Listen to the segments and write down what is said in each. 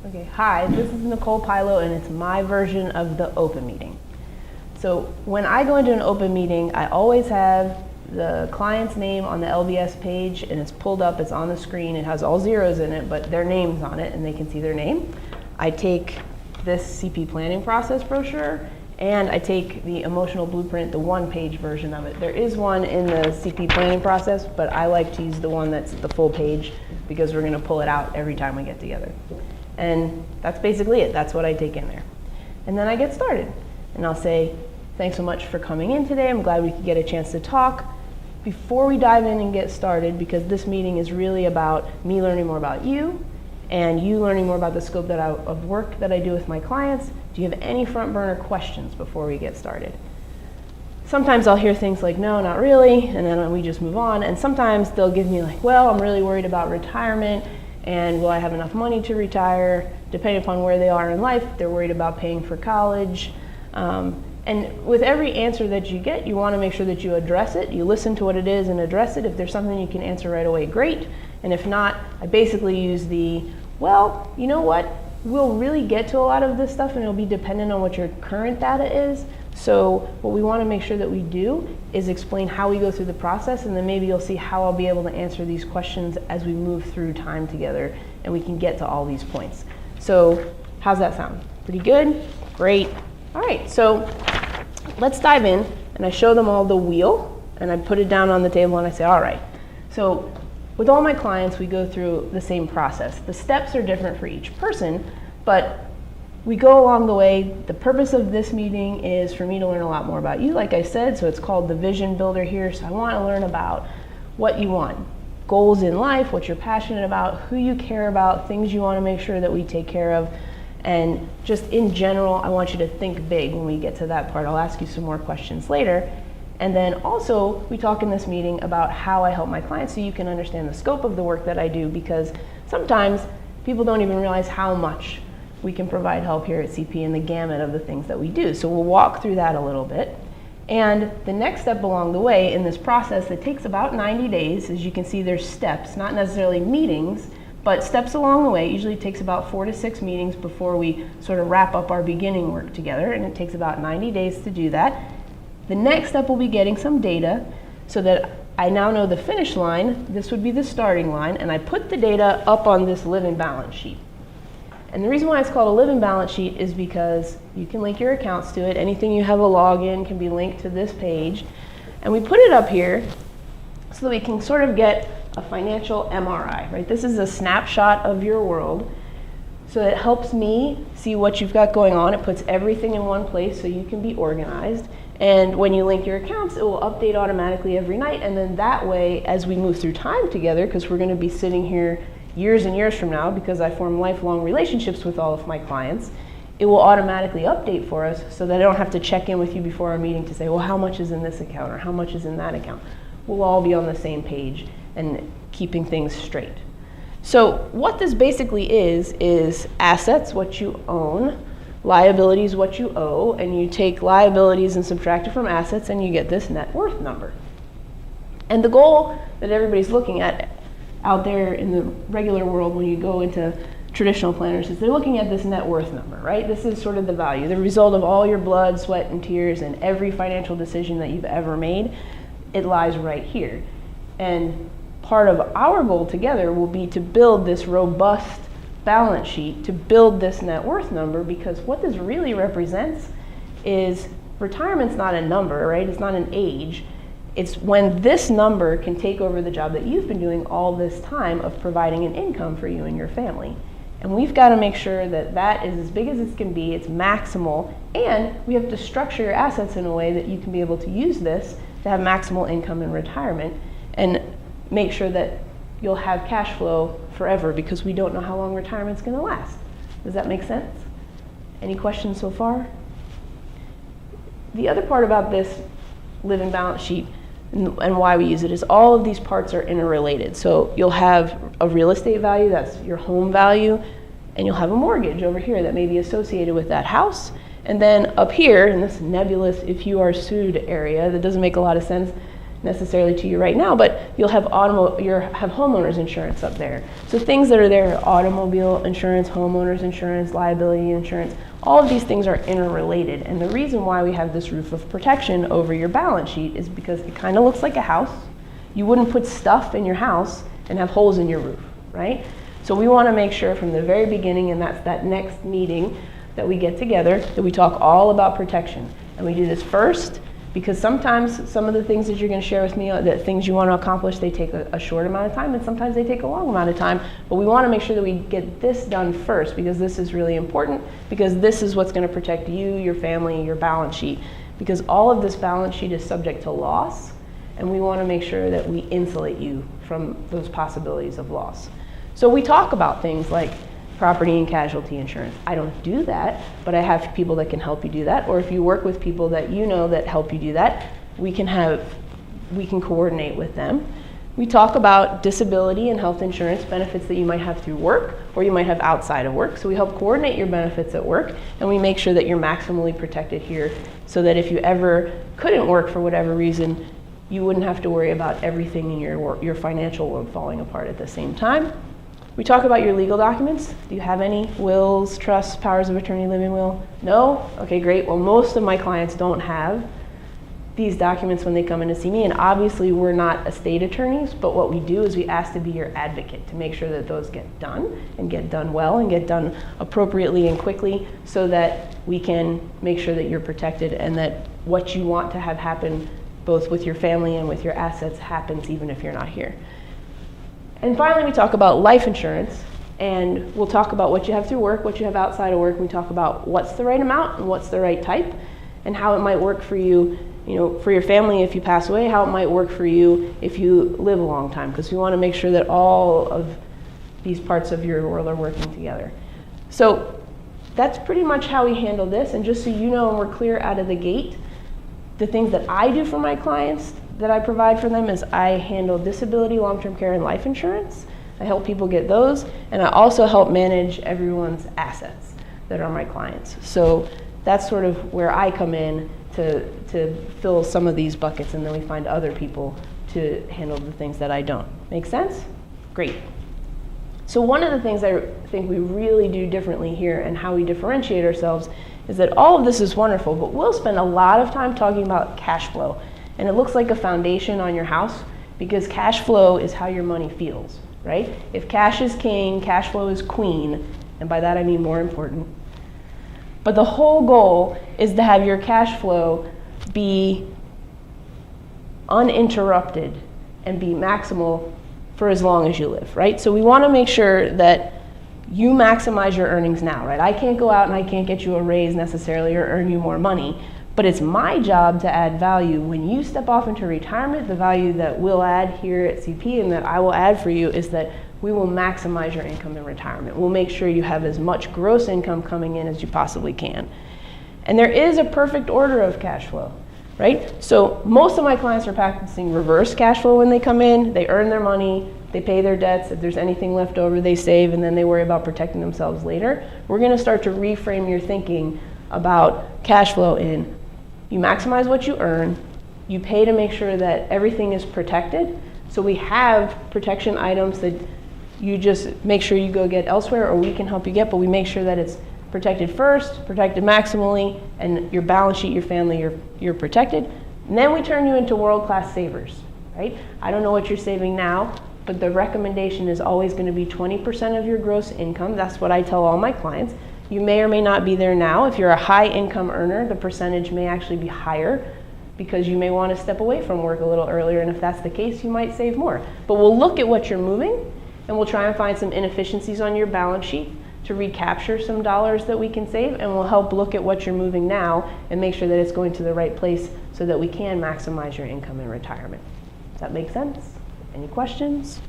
Okay, hi, this is Nicole Pilo, and it's my version of the open meeting. So when I go into an open meeting, I always have the client's name on the LBS page, and it's pulled up, it's on the screen, it has all zeros in it, but their name's on it, and they can see their name. I take this CP planning process brochure, and I take the emotional blueprint, the one-page version of it. There is one in the CP planning process, but I like to use the one that's the full page because we're gonna pull it out every time we get together. And that's basically it. That's what I take in there. And then I get started. And I'll say, thanks so much for coming in today. I'm glad we could get a chance to talk. Before we dive in and get started, because this meeting is really about me learning more about you and you learning more about the scope of work that I do with my clients, do you have any front burner questions before we get started? Sometimes I'll hear things like, no, not really, and then we just move on. And sometimes they'll give me like, well, I'm really worried about retirement, and will I have enough money to retire? Depending upon where they are in life, they're worried about paying for college. And with every answer that you get, you want to make sure that you address it. You listen to what it is and address it. If there's something you can answer right away, great. And if not, I basically use the, well, you know what? We'll really get to a lot of this stuff, and it'll be dependent on what your current data is. So what we want to make sure that we do is explain how we go through the process, and then maybe you'll see how I'll be able to answer these questions as we move through time together and we can get to all these points. So how's that sound? Pretty good? Great. All right, so let's dive in, and I show them all the wheel, and I put it down on the table, and I say, all right. So with all my clients, we go through the same process. The steps are different for each person, but we go along the way. The purpose of this meeting is for me to learn a lot more about you, like I said, so it's called the Vision Builder here. So I want to learn about what you want, goals in life, what you're passionate about, who you care about, things you want to make sure that we take care of, and just in general, I want you to think big when we get to that part. I'll ask you some more questions later. And then also, we talk in this meeting about how I help my clients so you can understand the scope of the work that I do, because sometimes people don't even realize how much we can provide help here at CP and the gamut of the things that we do. So we'll walk through that a little bit. And the next step along the way in this process that takes about 90 days, as you can see there's steps, not necessarily meetings, but steps along the way. It usually takes about 4 to 6 meetings before we sort of wrap up our beginning work together, and it takes about 90 days to do that. The next step will be getting some data so that I now know the finish line. This would be the starting line, and I put the data up on this living balance sheet. And the reason why it's called a living balance sheet is because you can link your accounts to it. Anything you have a login can be linked to this page. And we put it up here so that we can sort of get a financial MRI, right? This is a snapshot of your world. So it helps me see what you've got going on. It puts everything in one place so you can be organized. And when you link your accounts, it will update automatically every night. And then that way, as we move through time together, because we're going to be sitting here years and years from now, because I form lifelong relationships with all of my clients, it will automatically update for us so that I don't have to check in with you before our meeting to say, well, how much is in this account or how much is in that account? We'll all be on the same page and keeping things straight. So what this basically is assets, what you own, liabilities, what you owe, and you take liabilities and subtract it from assets and you get this net worth number. And the goal that everybody's looking at out there in the regular world when you go into traditional planners is they're looking at this net worth number, right? This is sort of the value, the result of all your blood, sweat, and tears and every financial decision that you've ever made. It lies right here. And part of our goal together will be to build this robust balance sheet, to build this net worth number, because what this really represents is retirement's not a number, right? It's not an age. It's when this number can take over the job that you've been doing all this time of providing an income for you and your family. And we've got to make sure that that is as big as it can be, it's maximal, and we have to structure your assets in a way that you can be able to use this to have maximal income in retirement and make sure that you'll have cash flow forever, because we don't know how long retirement's going to last. Does that make sense? Any questions so far? The other part about this living balance sheet and why we use it is all of these parts are interrelated. So you'll have a real estate value, that's your home value, and you'll have a mortgage over here that may be associated with that house. And then up here in this nebulous if you are sued area that doesn't make a lot of sense, necessarily to you right now, but you'll have have homeowners insurance up there. So things that are there, automobile insurance, homeowners insurance, liability insurance, all of these things are interrelated. And the reason why we have this roof of protection over your balance sheet is because it kind of looks like a house. You wouldn't put stuff in your house and have holes in your roof, right? So we want to make sure from the very beginning, and that's that next meeting that we get together, that we talk all about protection. And we do this first because sometimes some of the things that you're going to share with me, the things you want to accomplish, they take a short amount of time, and sometimes they take a long amount of time. But we want to make sure that we get this done first, because this is really important, because this is what's going to protect you, your family, your balance sheet. Because all of this balance sheet is subject to loss, and we want to make sure that we insulate you from those possibilities of loss. So we talk about things like property and casualty insurance. I don't do that, but I have people that can help you do that. Or if you work with people that you know that help you do that, we can coordinate with them. We talk about disability and health insurance benefits that you might have through work or you might have outside of work. So we help coordinate your benefits at work, and we make sure that you're maximally protected here so that if you ever couldn't work for whatever reason, you wouldn't have to worry about everything in your financial world falling apart at the same time. We talk about your legal documents. Do you have any wills, trusts, powers of attorney, living will? No? Okay, great. Well, most of my clients don't have these documents when they come in to see me, and obviously we're not estate attorneys, but what we do is we ask to be your advocate to make sure that those get done, and get done well, and get done appropriately and quickly, so that we can make sure that you're protected and that what you want to have happen both with your family and with your assets happens even if you're not here. And finally, we talk about life insurance, and we'll talk about what you have through work, what you have outside of work. We talk about what's the right amount and what's the right type, and how it might work for you, for your family if you pass away, how it might work for you if you live a long time, because we want to make sure that all of these parts of your world are working together. So that's pretty much how we handle this, and just so you know and we're clear out of the gate, the things that I do for my clients that I provide for them is I handle disability, long-term care, and life insurance. I help people get those, and I also help manage everyone's assets that are my clients. So that's sort of where I come in to fill some of these buckets, and then we find other people to handle the things that I don't. Make sense? Great. So one of the things I think we really do differently here and how we differentiate ourselves is that all of this is wonderful, but we'll spend a lot of time talking about cash flow. And it looks like a foundation on your house, because cash flow is how your money feels, right? If cash is king, cash flow is queen, and by that I mean more important. But the whole goal is to have your cash flow be uninterrupted and be maximal for as long as you live, right? So we want to make sure that you maximize your earnings now, right? I can't go out and I can't get you a raise necessarily or earn you more money, but it's my job to add value. When you step off into retirement, the value that we'll add here at CP and that I will add for you is that we will maximize your income in retirement. We'll make sure you have as much gross income coming in as you possibly can. And there is a perfect order of cash flow, right? So most of my clients are practicing reverse cash flow when they come in. They earn their money, they pay their debts. If there's anything left over, they save, and then they worry about protecting themselves later. We're gonna start to reframe your thinking about cash flow in you maximize what you earn, you pay to make sure that everything is protected. So we have protection items that you just make sure you go get elsewhere, or we can help you get, but we make sure that it's protected first, protected maximally, and your balance sheet, your family, you're protected. And then we turn you into world-class savers, right? I don't know what you're saving now, but the recommendation is always going to be 20% of your gross income. That's what I tell all my clients. You may or may not be there now. If you're a high income earner, the percentage may actually be higher because you may want to step away from work a little earlier, and if that's the case, you might save more. But we'll look at what you're moving, and we'll try and find some inefficiencies on your balance sheet to recapture some dollars that we can save, and we'll help look at what you're moving now and make sure that it's going to the right place so that we can maximize your income in retirement. Does that make sense? Any questions?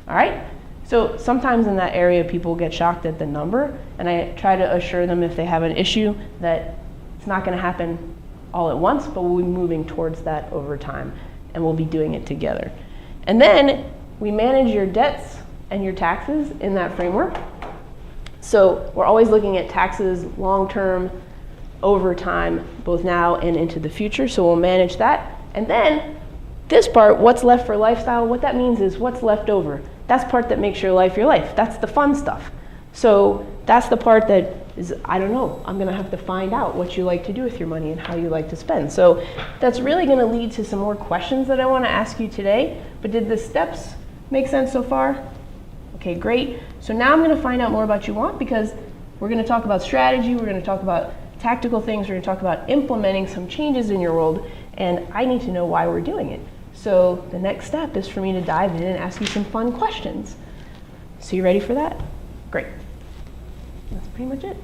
All right. So sometimes in that area, people get shocked at the number, and I try to assure them if they have an issue that it's not going to happen all at once, but we'll be moving towards that over time, and we'll be doing it together. And then we manage your debts and your taxes in that framework. So we're always looking at taxes long-term, over time, both now and into the future, so we'll manage that. And then This part, what's left for lifestyle, what that means is what's left over. That's the part that makes your life your life. That's the fun stuff. So that's the part that is, I don't know, I'm gonna have to find out what you like to do with your money and how you like to spend. So that's really gonna lead to some more questions that I wanna ask you today. But did the steps make sense so far? Okay, great. So now I'm gonna find out more about what you want, because we're gonna talk about strategy, we're gonna talk about tactical things, we're gonna talk about implementing some changes in your world, and I need to know why we're doing it. So the next step is for me to dive in and ask you some fun questions. So you ready for that? Great. That's pretty much it.